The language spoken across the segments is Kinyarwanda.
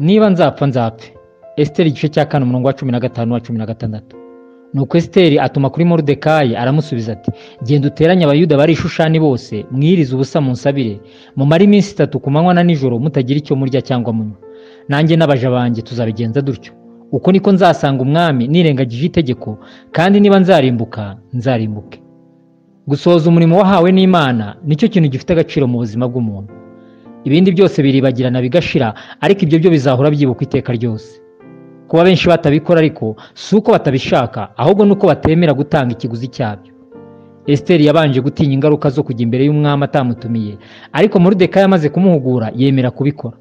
Niba nzapfa nzapfe. Esiteri igice cya 4 umurongo wa 15 wa 16. Nuko Esiteri atuma kuri Moridekayi aramusubiza ati: Genda uteranye Abayuda bari Shushani bose, mwiyirize ubusa munsabire, mumare iminsi 3 ku manywa na nijoro, mutagira icyo murya cyangwa munywa. Nanjye banjye tuzabigenza dutyo. Uko niko nzasanga umwami nirengagije itegeko, kandi niba nzarimbuka nzarimbuke. Gusohoza umurimo wahawe n'Imana nicyo kintu gifite agaciro mu buzima bw'umuntu. Ibindi byose biribagirana bigashira, ariko ibyo byo bizahora byibuka iteka ryose. Kuba benshi batabikora ariko si uko batabishaka, ahubwo nuko batemera gutanga ikiguzi cyabyo. Esiteri yabanje gutinya ingaruka zo kujya imbere y'umwami atamutumiye, ariko Moridekayi amaze kumuhugura yemera kubikora.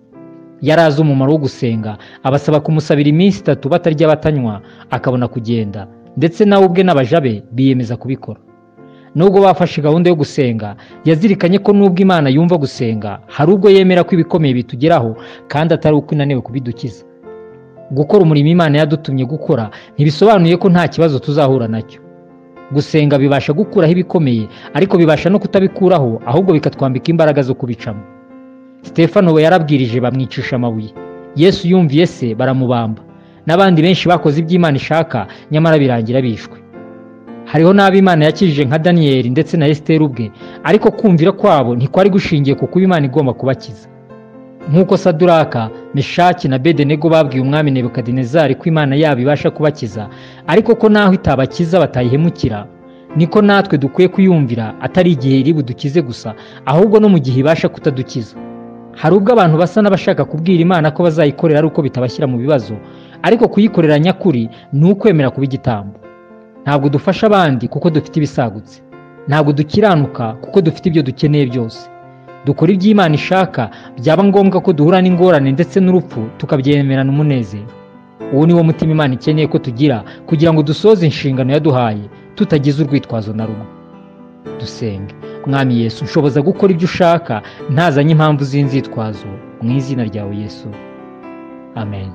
Yarazi umumaro wo gusenga, abasaba kumusabira iminsi 3 batarya batanywa, akabona kugenda, ndetse nawe ubwe n'abaja be biyemeza kubikora. Nubwo bafashe gahunda yo gusenga, yazirikanye ko nubwo Imana yumva gusenga, hari ubwo yemera ko ibikomeye bitugeraho kandi atari uko inaniwe kubidukiza. Gukora umurimo Imana yadutumye gukora ntibisobanuye ko nta kibazo tuzahura nacyo. Gusenga bibasha gukuraho ibikomeye, ariko bibasha no kutabikuraho, ahubwo bikatwambika imbaraga zo kubicamo. Stefano we yarabwirije bamwicisha amabuye. Yesu yumviye se baramubamba. N'abandi benshi bakoze iby'Imana ishaka, nyamara birangira bishwe. Hariho n'ab'Imana yakijije nka Daniyeli ndetse na Esiteri ubwe, ariko kumvira kwabo ntikwari gushingiye ku kuba Imana igomba kubakiza. Nk'uko Saduraka, Meshaki na Abedenego babwiye umwami Nebukadinezari ko Imana yabo ibasha kubakiza, ariko ko naho itabakiza batayihemukira, niko natwe dukwiye kuyumvira, atari igihe iri budukize gusa, ahubwo no mu gihe ibasha kutadukiza. Hari ubwo abantu basa n'abashaka kubwira Imana ko bazayikorera ari uko bitabashyira mu bibazo, ariko kuyikorera nyakuri ni ukwemera kuba igitambo. Ntabwo dufasha abandi kuko dufite ibisagutse, ntabwo dukiranuka kuko dufite ibyo dukeneye byose. Dukora ibyo Imana ishaka, byaba ngombwa ko duhura n'ingorane ndetse n'urupfu tukabyemerana umunezero. Uwo ni wo mutima Imana ikeneye ko tugira, kugira ngo dusoze inshingano yaduhaye tutagize urwitwazo na rumwe. Dusenge. Mwami Yesu, nshoboza gukora ibyo ushaka ntazanye impamvu z'inzitwazo, mu izina ryawe Yesu, amen.